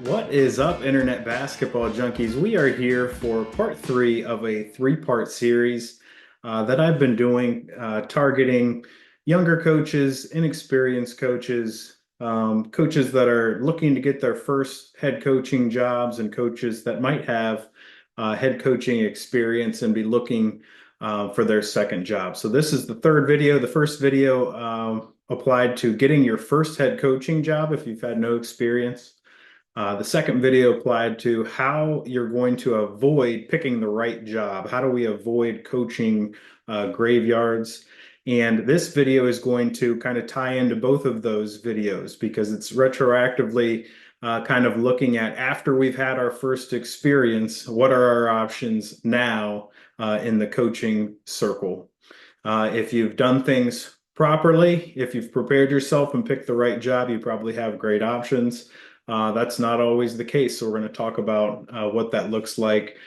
What is up, Internet Basketball Junkies? We are here for part three of a three-part series that I've been doing, targeting younger coaches, inexperienced coaches, coaches that are looking to get their first head coaching jobs, and coaches that might have head coaching experience and be looking for their second job. So this is the third video. The first video applied to getting your first head coaching job if you've had no experience. The second video applied to how you're going to avoid picking the right job. How do we avoid coaching graveyards? And this video is going to kind of tie into both of those videos because it's retroactively kind of looking at after we've had our first experience, what are our options now in the coaching circle? If you've done things properly, if you've prepared yourself and picked the right job, you probably have great options. That's not always the case. So we're going to talk about what that looks like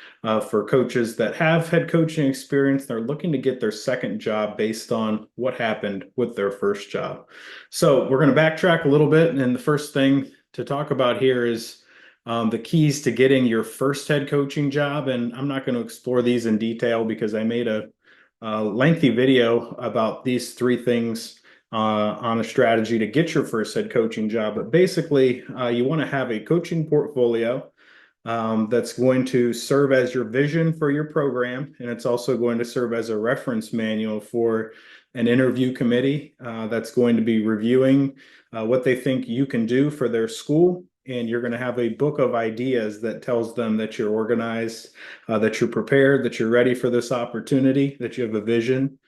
for coaches that have head coaching experience. They're looking to get their second job based on what happened with their first job. So we're going to backtrack a little bit. And the first thing to talk about here is the keys to getting your first head coaching job. And I'm not going to explore these in detail because I made a lengthy video about these three things on a strategy to get your first head coaching job. But basically, you want to have a coaching portfolio that's going to serve as your vision for your program. And it's also going to serve as a reference manual for an interview committee that's going to be reviewing what they think you can do for their school. And you're going to have a book of ideas that tells them that you're organized, that you're prepared, that you're ready for this opportunity, that you have a vision.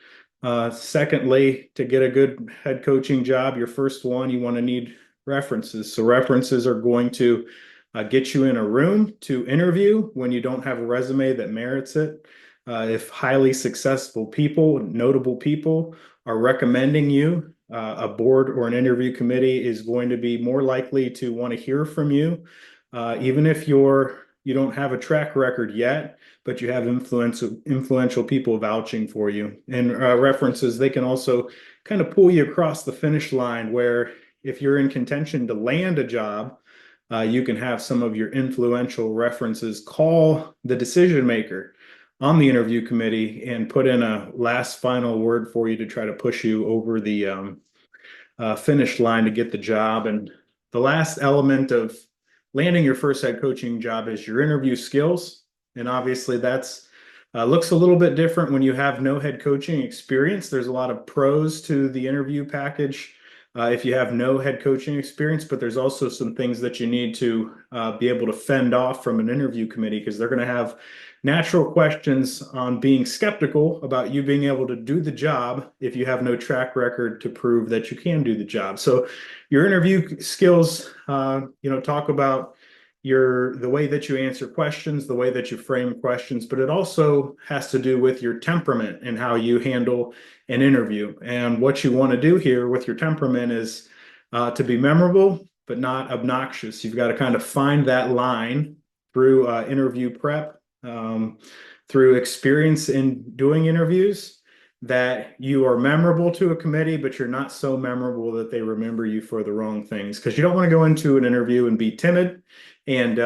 Secondly, to get a good head coaching job, your first one, you want to need references. So references are going to get you in a room to interview when you don't have a resume that merits it. If highly successful people, notable people are recommending you, a board or an interview committee is going to be more likely to want to hear from you, even if you don't have a track record yet, but you have influential people vouching for you. And references, they can also kind of pull you across the finish line where if you're in contention to land a job, you can have some of your influential references call the decision maker on the interview committee and put in a last final word for you to try to push you over the finish line to get the job. And the last element of landing your first head coaching job is your interview skills. And obviously that's looks a little bit different when you have no head coaching experience. There's a lot of pros to the interview package if you have no head coaching experience, but there's also some things that you need to be able to fend off from an interview committee because they're going to have natural questions on being skeptical about you being able to do the job if you have no track record to prove that you can do the job. So your interview skills, talk about the way that you answer questions, the way that you frame questions, but it also has to do with your temperament and how you handle an interview. And what you want to do here with your temperament is to be memorable, but not obnoxious. You've got to kind of find that line through interview prep, through experience in doing interviews, that you are memorable to a committee, but you're not so memorable that they remember you for the wrong things. Because you don't want to go into an interview and be timid and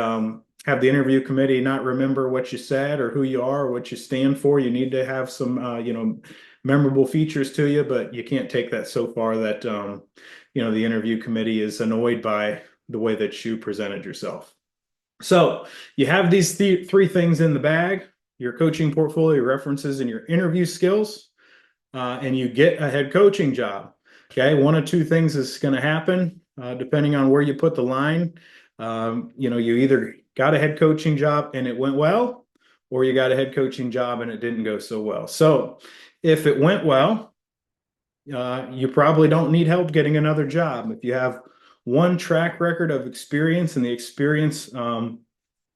have the interview committee not remember what you said or who you are or what you stand for. You need to have some, memorable features to you, but you can't take that so far that, the interview committee is annoyed by the way that you presented yourself. So you have these three things in the bag: your coaching portfolio, your references, and your interview skills, and you get a head coaching job. Okay, one of two things is going to happen depending on where you put the line. You either got a head coaching job and it went well, or you got a head coaching job and it didn't go so well. So if it went well, you probably don't need help getting another job. If you have one track record of experience and the experience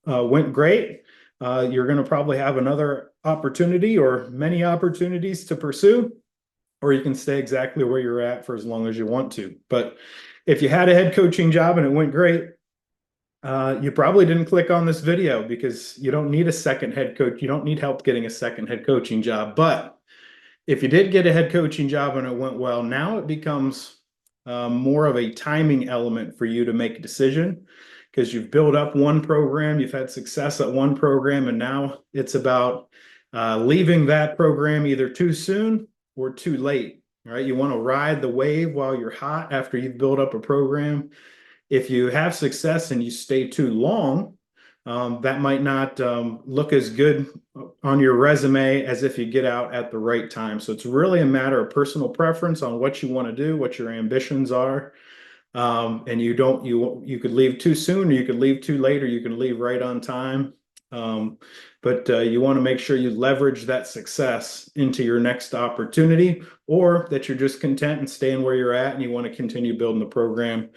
went great, you're going to probably have another opportunity or many opportunities to pursue, or you can stay exactly where you're at for as long as you want to. But if you had a head coaching job and it went great, you probably didn't click on this video because you don't need a second head coach. You don't need help getting a second head coaching job. But if you did get a head coaching job and it went well, now it becomes more of a timing element for you to make a decision. because you've built up one program, you've had success at one program, and now it's about leaving that program either too soon or too late. Right? You want to ride the wave while you're hot after you've built up a program. If you have success and you stay too long, that might not look as good on your resume as if you get out at the right time. So it's really a matter of personal preference on what you want to do, what your ambitions are. And you could leave too soon, or you could leave too late, or you can leave right on time. Um, but you want to make sure you leverage that success into your next opportunity, or that you're just content and staying where you're at, and you want to continue building the program.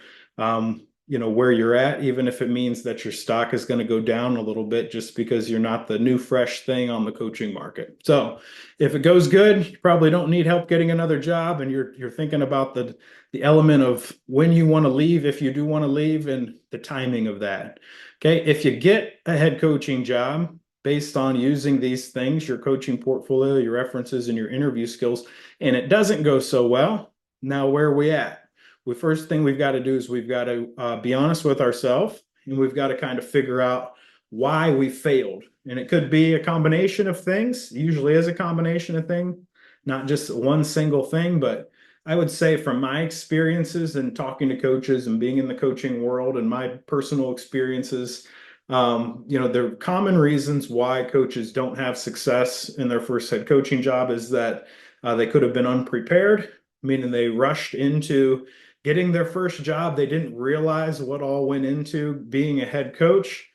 Where you're at, even if it means that your stock is going to go down a little bit just because you're not the new fresh thing on the coaching market. So if it goes good, you probably don't need help getting another job, and you're thinking about the element of when you want to leave, if you do want to leave, and the timing of that. Okay, if you get a head coaching job based on using these things, your coaching portfolio, your references, and your interview skills, and it doesn't go so well, now where are we at? The first thing we've got to do is we've got to be honest with ourselves, and we've got to kind of figure out why we failed. And it could be a combination of things. It usually is a combination of things, not just one single thing. But I would say from my experiences and talking to coaches and being in the coaching world and my personal experiences, the common reasons why coaches don't have success in their first head coaching job is that they could have been unprepared, meaning they rushed into getting their first job. They didn't realize what all went into being a head coach.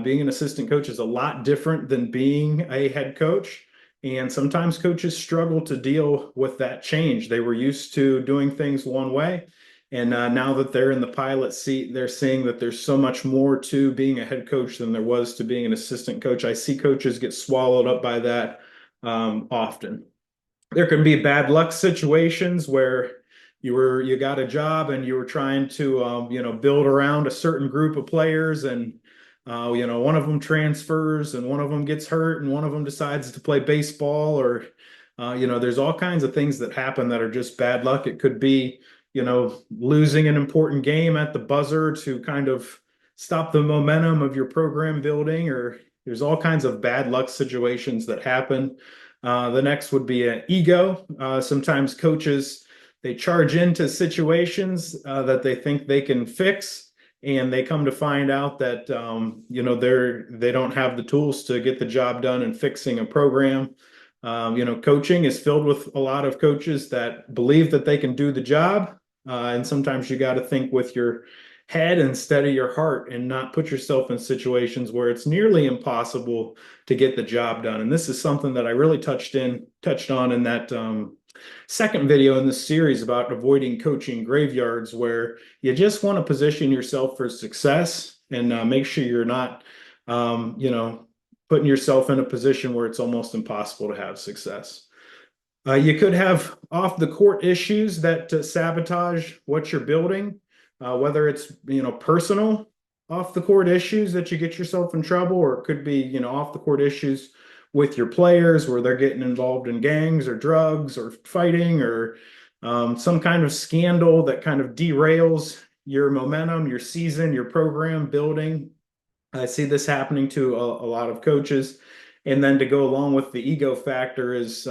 Being an assistant coach is a lot different than being a head coach. And sometimes coaches struggle to deal with that change. They were used to doing things one way. And now that they're in the pilot seat, they're seeing that there's so much more to being a head coach than there was to being an assistant coach. I see coaches get swallowed up by that often. There can be bad luck situations where you got a job and you were trying to build around a certain group of players, and one of them transfers and one of them gets hurt and one of them decides to play baseball, or there's all kinds of things that happen that are just bad luck. It could be losing an important game at the buzzer to kind of stop the momentum of your program building, or there's all kinds of bad luck situations that happen. The next would be an ego. Sometimes coaches, they charge into situations that they think they can fix, and they come to find out that they don't have the tools to get the job done in fixing a program. Coaching is filled with a lot of coaches that believe that they can do the job, and sometimes you got to think with your head instead of your heart, and not put yourself in situations where it's nearly impossible to get the job done. And this is something that I really touched on in that second video in this series about avoiding coaching graveyards, where you just want to position yourself for success and make sure you're not, putting yourself in a position where it's almost impossible to have success. You could have off the court issues that sabotage what you're building, whether it's personal off the court issues that you get yourself in trouble, or it could be off the court issues with your players where they're getting involved in gangs or drugs or fighting, or some kind of scandal that kind of derails your momentum, your season, your program building. I see this happening to a lot of coaches. And then to go along with the ego factor is,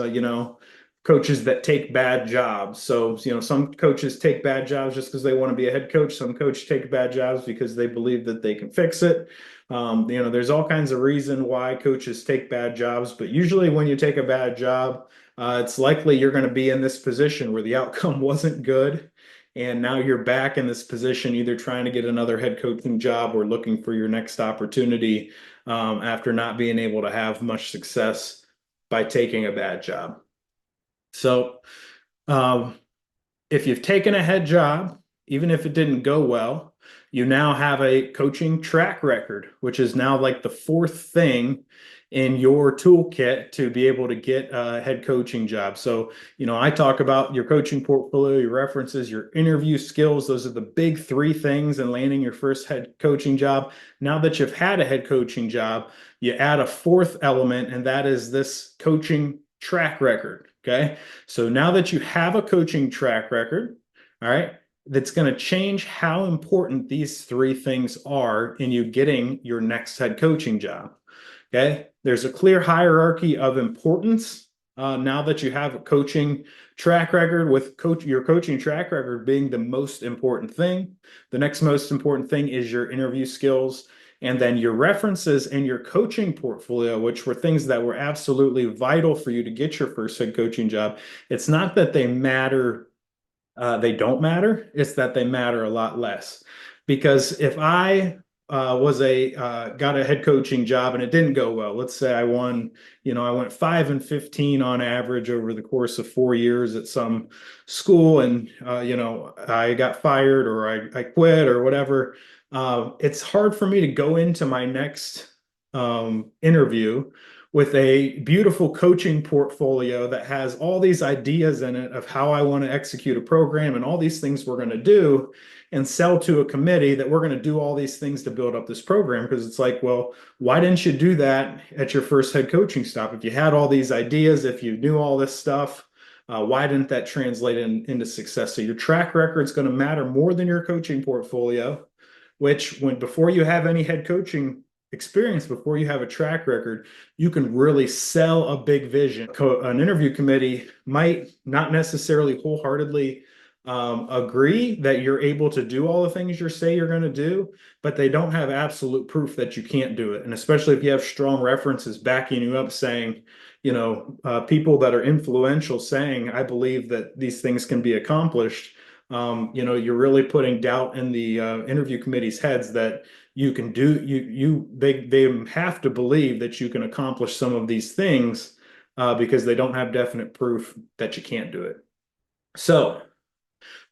coaches that take bad jobs. So, some coaches take bad jobs just because they want to be a head coach. Some coaches take bad jobs because they believe that they can fix it. There's all kinds of reason why coaches take bad jobs, but usually when you take a bad job, it's likely you're going to be in this position where the outcome wasn't good. And now you're back in this position, either trying to get another head coaching job or looking for your next opportunity after not being able to have much success by taking a bad job. So, if you've taken a head job, even if it didn't go well, you now have a coaching track record, which is now like the fourth thing in your toolkit to be able to get a head coaching job. So, I talk about your coaching portfolio, your references, your interview skills. Those are the big three things in landing your first head coaching job. Now that you've had a head coaching job, you add a fourth element, and that is this coaching track record. Okay. So now that you have a coaching track record, all right, that's going to change how important these three things are in you getting your next head coaching job. Okay. There's a clear hierarchy of importance now that you have a coaching track record, with your coaching track record being the most important thing. The next most important thing is your interview skills. And then your references and your coaching portfolio, which were things that were absolutely vital for you to get your first head coaching job. It's not that they matter, they don't matter. It's that they matter a lot less. Because if I got a head coaching job and it didn't go well, let's say I won, I went 5-15 on average over the course of 4 years at some school, and I got fired or I quit or whatever. It's hard for me to go into my next interview with a beautiful coaching portfolio that has all these ideas in it of how I want to execute a program and all these things we're going to do, and sell to a committee that we're going to do all these things to build up this program. Because it's like, well, why didn't you do that at your first head coaching stop? If you had all these ideas, if you knew all this stuff, why didn't that translate into success? So your track record is going to matter more than your coaching portfolio, which before you have any head coaching experience, before you have a track record, you can really sell a big vision. An interview committee might not necessarily wholeheartedly agree that you're able to do all the things you say you're going to do, but they don't have absolute proof that you can't do it. And especially if you have strong references backing you up saying, people that are influential saying, I believe that these things can be accomplished. You're really putting doubt in the interview committee's heads that you can do, they have to believe that you can accomplish some of these things because they don't have definite proof that you can't do it. So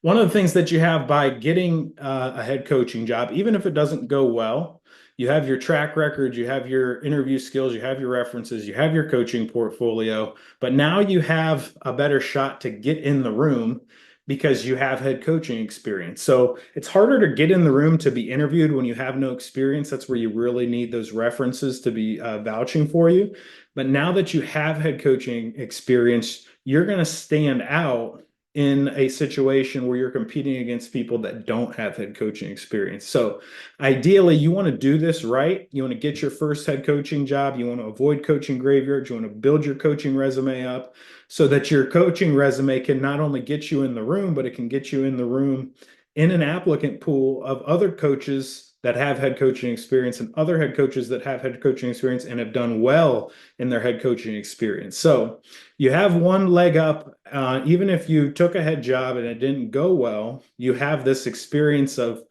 one of the things that you have by getting a head coaching job, even if it doesn't go well, you have your track record, you have your interview skills, you have your references, you have your coaching portfolio, but now you have a better shot to get in the room because you have head coaching experience. So it's harder to get in the room to be interviewed when you have no experience. That's where you really need those references to be vouching for you. But now that you have head coaching experience, you're going to stand out in a situation where you're competing against people that don't have head coaching experience. So ideally, you want to do this right. You want to get your first head coaching job. You want to avoid coaching graveyards. You want to build your coaching resume up so that your coaching resume can not only get you in the room, but it can get you in the room in an applicant pool of other coaches that have head coaching experience and other head coaches that have head coaching experience and have done well in their head coaching experience. So you have one leg up. Even if you took a head job and it didn't go well, you have this experience of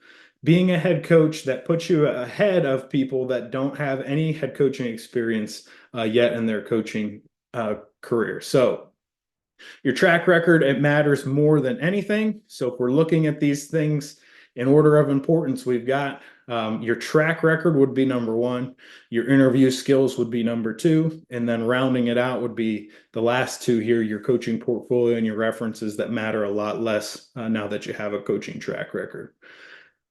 being a head coach that puts you ahead of people that don't have any head coaching experience yet in their coaching career. So your track record, it matters more than anything. So if we're looking at these things in order of importance, we've got your track record would be number one, your interview skills would be number two, and then rounding it out would be the last two here, your coaching portfolio and your references that matter a lot less now that you have a coaching track record.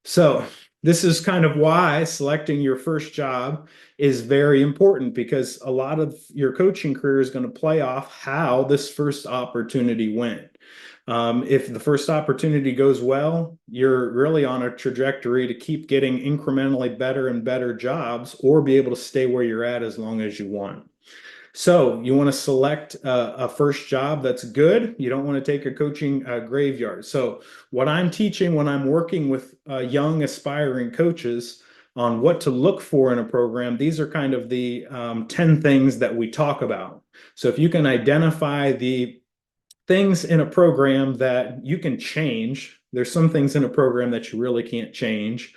So this is kind of why selecting your first job is very important, because a lot of your coaching career is going to play off how this first opportunity went. If the first opportunity goes well, you're really on a trajectory to keep getting incrementally better and better jobs, or be able to stay where you're at as long as you want. So you want to select a first job that's good. You don't want to take a coaching graveyard. So what I'm teaching when I'm working with young aspiring coaches on what to look for in a program, these are kind of the 10 things that we talk about. So if you can identify the things in a program that you can change, there's some things in a program that you really can't change,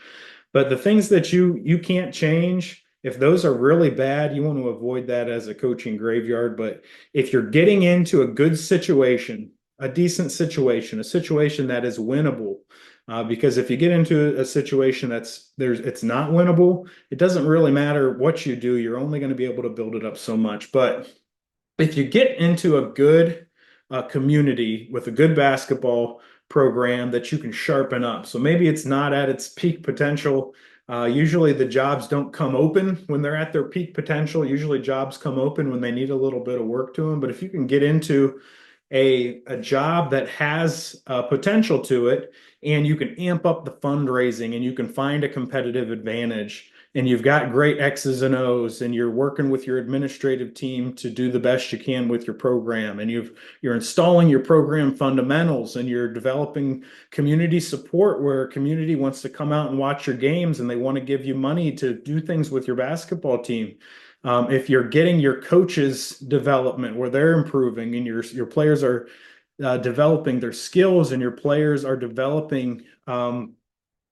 but the things that you can't change, if those are really bad, you want to avoid that as a coaching graveyard. But if you're getting into a good situation, a decent situation, a situation that is winnable, because if you get into a situation it's not winnable, it doesn't really matter what you do. You're only going to be able to build it up so much. But if you get into a good community with a good basketball program that you can sharpen up. So maybe it's not at its peak potential. Usually the jobs don't come open when they're at their peak potential. Usually jobs come open when they need a little bit of work to them. But if you can get into a job that has potential to it, and you can amp up the fundraising and you can find a competitive advantage, and you've got great X's and O's, and you're working with your administrative team to do the best you can with your program, and you're installing your program fundamentals, and you're developing community support where a community wants to come out and watch your games and they want to give you money to do things with your basketball team. If you're getting your coaches development where they're improving and your players are developing their skills and your players are developing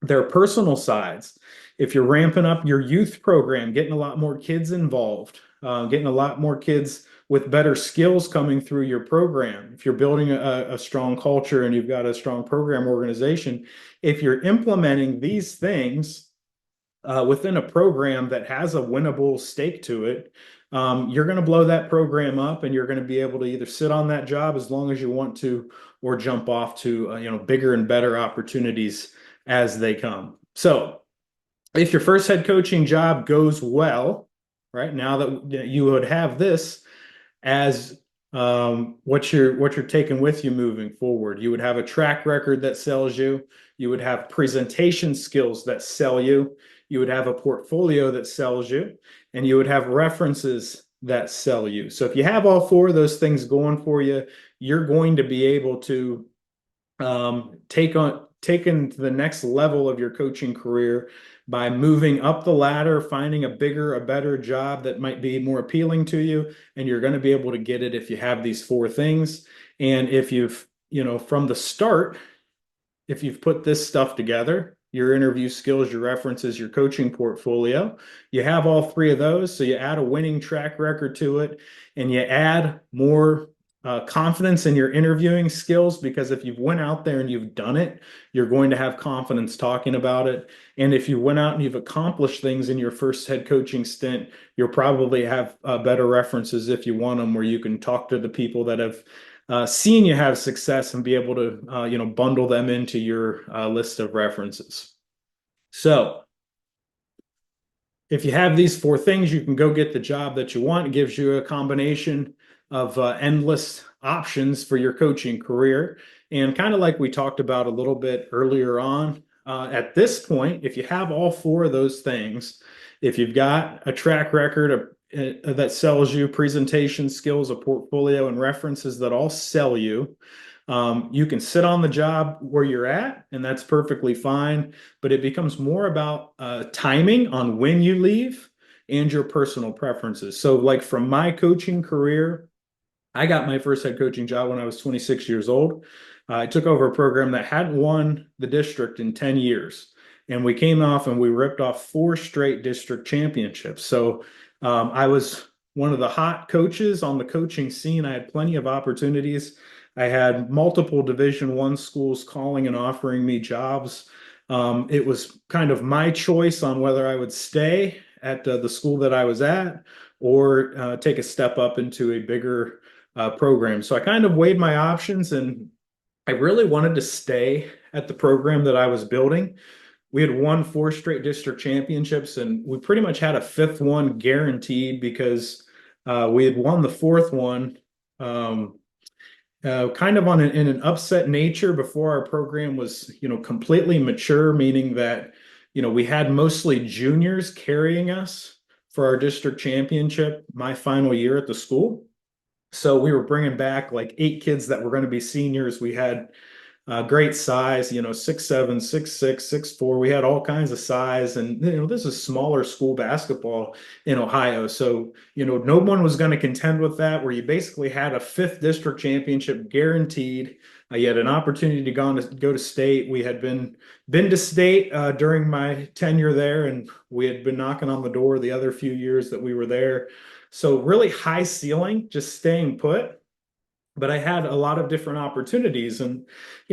their personal sides. If you're ramping up your youth program, getting a lot more kids involved, getting a lot more kids with better skills coming through your program. If you're building a strong culture and you've got a strong program organization, if you're implementing these things within a program that has a winnable stake to it, you're going to blow that program up, and you're going to be able to either sit on that job as long as you want to, or jump off to bigger and better opportunities as they come. So, if your first head coaching job goes well, right now that you would have this as what you're taking with you moving forward. You would have a track record that sells you. You would have presentation skills that sell you. You would have a portfolio that sells you, and you would have references that sell you. So if you have all four of those things going for you, you're going to be able to taken to the next level of your coaching career by moving up the ladder, finding a bigger, a better job that might be more appealing to you, and you're going to be able to get it if you have these four things. And if you've, from the start, if you've put this stuff together, your interview skills, your references, your coaching portfolio, you have all three of those. So you add a winning track record to it, and you add more confidence in your interviewing skills, because if you've went out there and you've done it, you're going to have confidence talking about it. And if you went out and you've accomplished things in your first head coaching stint, you'll probably have better references if you want them, where you can talk to the people that have seen you have success and be able to bundle them into your list of references. So if you have these four things, you can go get the job that you want. It gives you a combination of endless options for your coaching career. And kind of like we talked about a little bit earlier on, at this point, if you have all four of those things, if you've got a track record that sells you, presentation skills, a portfolio, and references that all sell you, you can sit on the job where you're at, and that's perfectly fine. But it becomes more about timing on when you leave and your personal preferences. So, like from my coaching career, I got my first head coaching job when I was 26 years old. I took over a program that hadn't won the district in 10 years. And we came off and we ripped off four straight district championships. So I was one of the hot coaches on the coaching scene. I had plenty of opportunities. I had multiple Division I schools calling and offering me jobs. It was kind of my choice on whether I would stay at the school that I was at, or take a step up into a bigger program. So I kind of weighed my options, and I really wanted to stay at the program that I was building. We had won four straight district championships, and we pretty much had a fifth one guaranteed, because we had won the fourth one kind of in an upset nature before our program was, completely mature, meaning that, we had mostly juniors carrying us for our district championship my final year at the school. So we were bringing back like 8 kids that were going to be seniors. We had great size, 6'7", 6'6", 6'4". We had all kinds of size, and this is smaller school basketball in Ohio. So, no one was going to contend with that, where you basically had a fifth district championship guaranteed. You had an opportunity to go to state. We had been to state during my tenure there, and we had been knocking on the door the other few years that we were there. So really high ceiling, just staying put. But I had a lot of different opportunities, and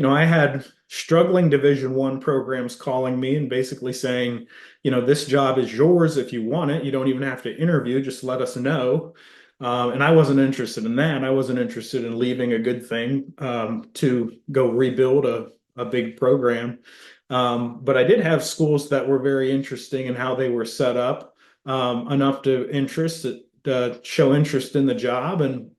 I had struggling Division I programs calling me and basically saying, this job is yours if you want it. You don't even have to interview, just let us know. And I wasn't interested in that. I wasn't interested in leaving a good thing to go rebuild a big program. But I did have schools that were very interesting in how they were set up, enough to show interest in the job. And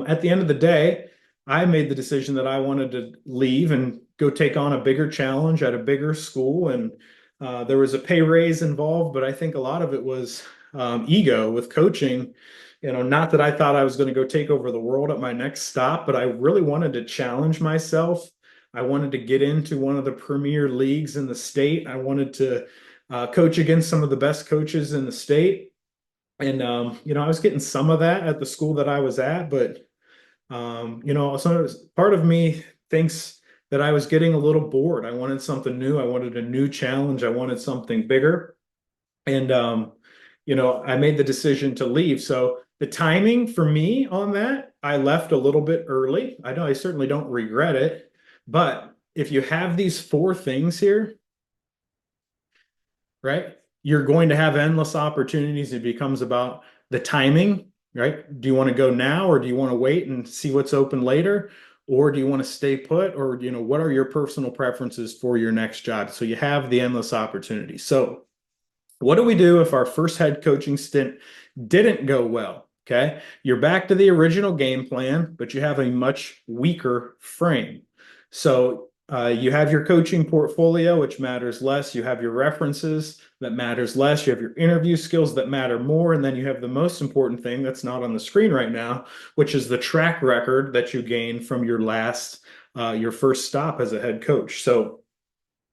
at the end of the day, I made the decision that I wanted to leave and go take on a bigger challenge at a bigger school. And there was a pay raise involved, but I think a lot of it was ego with coaching. Not that I thought I was going to go take over the world at my next stop, but I really wanted to challenge myself. I wanted to get into one of the premier leagues in the state. I wanted to coach against some of the best coaches in the state. And I was getting some of that at the school that I was at, but so part of me thinks that I was getting a little bored. I wanted something new. I wanted a new challenge. I wanted something bigger. And I made the decision to leave. So the timing for me on that, I left a little bit early. I know I certainly don't regret it, but if you have these four things here, right? You're going to have endless opportunities. It becomes about the timing, right? Do you want to go now or do you want to wait and see what's open later? Or do you want to stay put? Or, what are your personal preferences for your next job? So you have the endless opportunities. So what do we do if our first head coaching stint didn't go well? Okay. You're back to the original game plan, but you have a much weaker frame. So you have your coaching portfolio, which matters less. You have your references that matters less. You have your interview skills that matter more. And then you have the most important thing that's not on the screen right now, which is the track record that you gained from your first stop as a head coach. So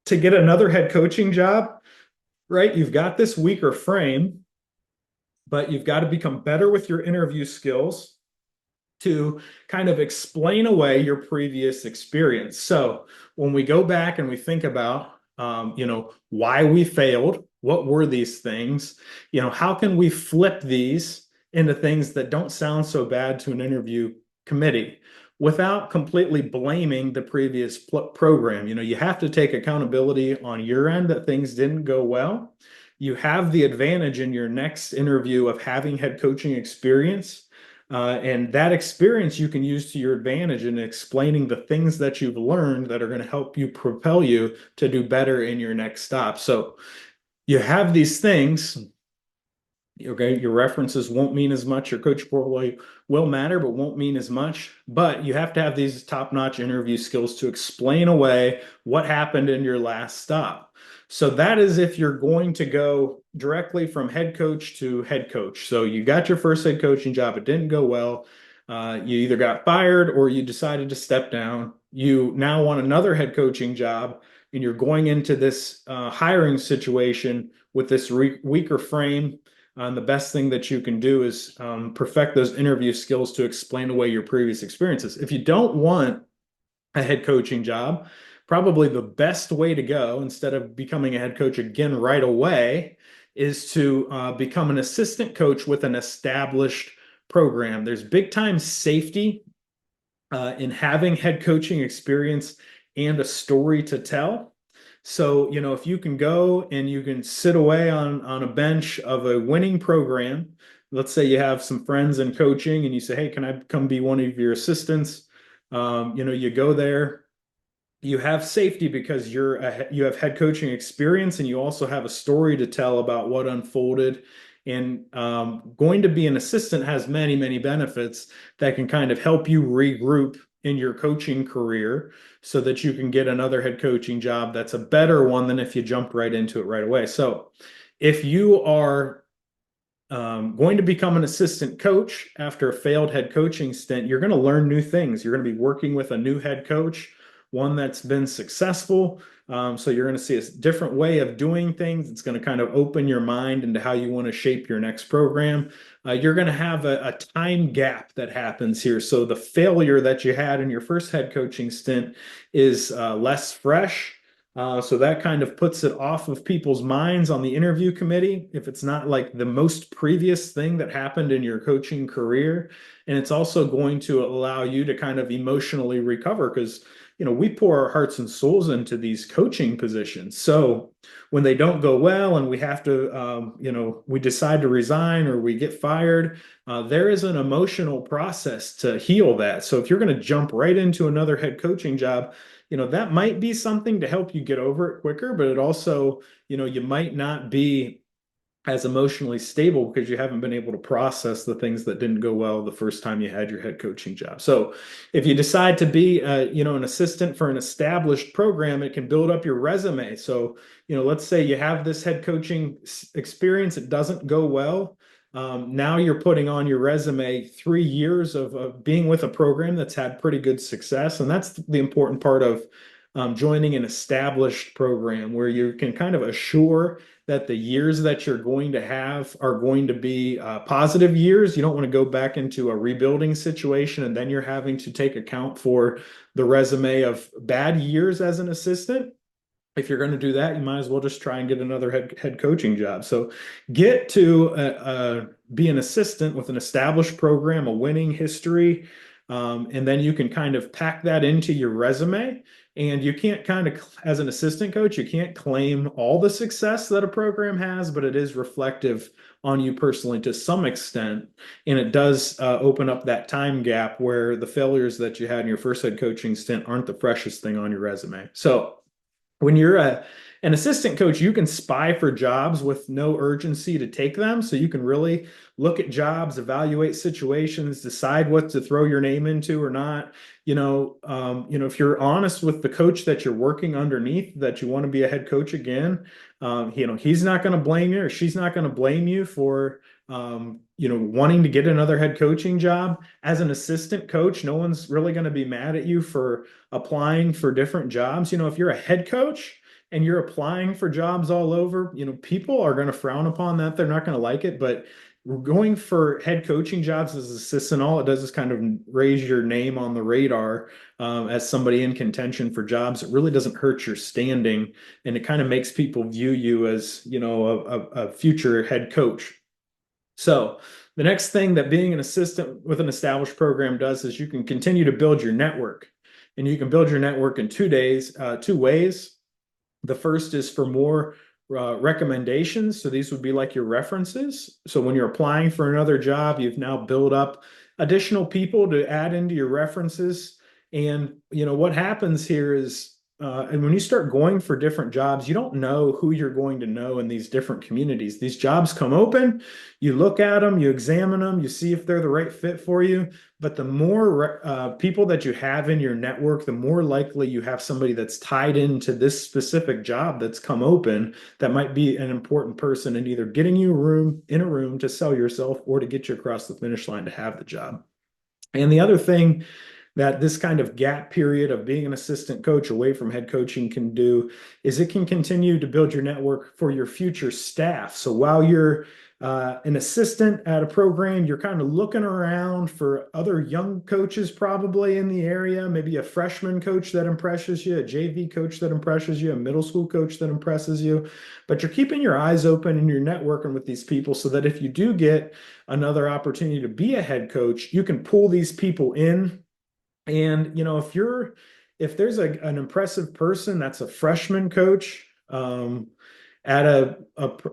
to get another head coaching job, right, you've got this weaker frame, but you've got to become better with your interview skills to kind of explain away your previous experience. So when we go back and we think about, why we failed, what were these things, how can we flip these into things that don't sound so bad to an interview committee without completely blaming the previous program. You have to take accountability on your end that things didn't go well. You have the advantage in your next interview of having head coaching experience. And that experience you can use to your advantage in explaining the things that you've learned that are going to help you propel you to do better in your next stop. So you have these things. Okay, your references won't mean as much. Your coach portfolio will matter, but won't mean as much. But you have to have these top-notch interview skills to explain away what happened in your last stop. So that is if you're going to go directly from head coach to head coach. So you got your first head coaching job, it didn't go well. You either got fired or you decided to step down. You now want another head coaching job, and you're going into this hiring situation with this weaker frame. And the best thing that you can do is perfect those interview skills to explain away your previous experiences. If you don't want a head coaching job, probably the best way to go, instead of becoming a head coach again right away, is to become an assistant coach with an established program. There's big time safety in having head coaching experience and a story to tell. So, if you can go and you can sit away on a bench of a winning program, let's say you have some friends in coaching and you say, hey, can I come be one of your assistants? You go there, you have safety because you have head coaching experience and you also have a story to tell about what unfolded. And going to be an assistant has many, many benefits that can kind of help you regroup in your coaching career so that you can get another head coaching job that's a better one than if you jump right into it right away. So if you are going to become an assistant coach after a failed head coaching stint, you're going to learn new things. You're going to be working with a new head coach, one that's been successful. So you're going to see a different way of doing things. It's going to kind of open your mind into how you want to shape your next program. You're going to have a time gap that happens here. So the failure that you had in your first head coaching stint is less fresh. So that kind of puts it off of people's minds on the interview committee if it's not like the most previous thing that happened in your coaching career. And it's also going to allow you to kind of emotionally recover because, we pour our hearts and souls into these coaching positions. So when they don't go well and we have to, we decide to resign or we get fired, there is an emotional process to heal that. So if you're going to jump right into another head coaching job, that might be something to help you get over it quicker, but it also, you might not be as emotionally stable because you haven't been able to process the things that didn't go well the first time you had your head coaching job. So if you decide to be an assistant for an established program, it can build up your resume. So, let's say you have this head coaching experience, it doesn't go well. Now you're putting on your resume 3 years of being with a program that's had pretty good success. And that's the important part of joining an established program where you can kind of assure that the years that you're going to have are going to be positive years. You don't want to go back into a rebuilding situation and then you're having to take account for the resume of bad years as an assistant. If you're going to do that, you might as well just try and get another head coaching job. So get to be an assistant with an established program, a winning history, and then you can kind of pack that into your resume. And you can't kind of, as an assistant coach, you can't claim all the success that a program has, but it is reflective on you personally to some extent. And it does open up that time gap where the failures that you had in your first head coaching stint aren't the freshest thing on your resume. So when you're an assistant coach, you can spy for jobs with no urgency to take them. So you can really look at jobs, evaluate situations, decide what to throw your name into or not. If you're honest with the coach that you're working underneath, that you want to be a head coach again, he's not going to blame you or she's not going to blame you for wanting to get another head coaching job. As an assistant coach, no one's really going to be mad at you for applying for different jobs. If you're a head coach and you're applying for jobs all over, people are going to frown upon that. They're not going to like it, but going for head coaching jobs as assistant, all it does is kind of raise your name on the radar as somebody in contention for jobs. It really doesn't hurt your standing, and it kind of makes people view you as, a future head coach. So the next thing that being an assistant with an established program does is you can continue to build your network. And you can build your network in 2 ways. The first is for more recommendations. So these would be like your references. So when you're applying for another job, you've now built up additional people to add into your references. And what happens here is, and when you start going for different jobs, you don't know who you're going to know in these different communities. These jobs come open, you look at them, you examine them, you see if they're the right fit for you. But the more people that you have in your network, the more likely you have somebody that's tied into this specific job that's come open that might be an important person in either getting you in a room to sell yourself or to get you across the finish line to have the job. And the other thing that this kind of gap period of being an assistant coach away from head coaching can do is it can continue to build your network for your future staff. So while you're an assistant at a program, you're kind of looking around for other young coaches probably in the area, maybe a freshman coach that impresses you, a JV coach that impresses you, a middle school coach that impresses you. But you're keeping your eyes open and you're networking with these people so that if you do get another opportunity to be a head coach, you can pull these people in. And if there's an impressive person that's a freshman coach at a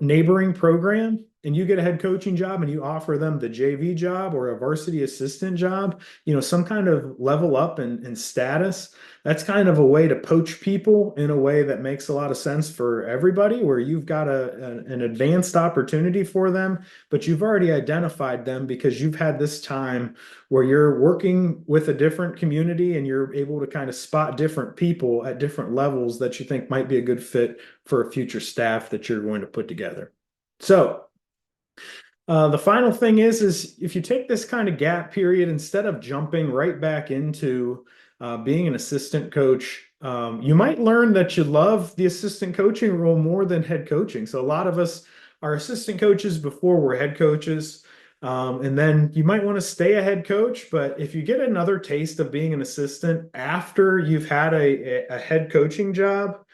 neighboring program and you get a head coaching job and you offer them the JV job or a varsity assistant job, some kind of level up in status, that's kind of a way to poach people in a way that makes a lot of sense for everybody, where you've got an advanced opportunity for them, but you've already identified them because you've had this time where you're working with a different community and you're able to kind of spot different people at different levels that you think might be a good fit for a future staff that you're going to put together. So the final thing is if you take this kind of gap period, instead of jumping right back into being an assistant coach, you might learn that you love the assistant coaching role more than head coaching. So a lot of us are assistant coaches before we're head coaches. And then you might want to stay a head coach, but if you get another taste of being an assistant after you've had a head coaching job,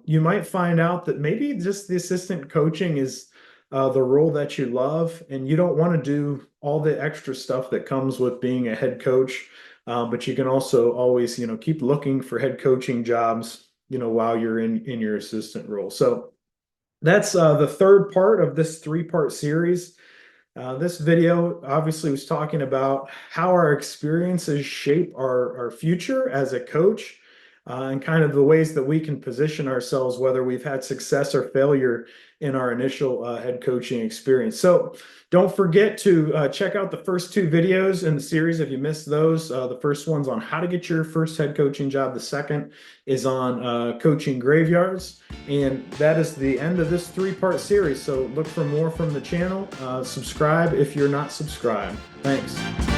you might find out that maybe just the assistant coaching is the role that you love, and you don't want to do all the extra stuff that comes with being a head coach. But you can also always, keep looking for head coaching jobs, while you're in your assistant role. So that's the third part of this 3-part series. This video obviously was talking about how our experiences shape our future as a coach. and kind of the ways that we can position ourselves, whether we've had success or failure in our initial head coaching experience. So don't forget to check out the first two videos in the series if you missed those. The first one's on how to get your first head coaching job. The second is on coaching graveyards. And that is the end of this three-part series. So look for more from the channel. Subscribe if you're not subscribed. Thanks.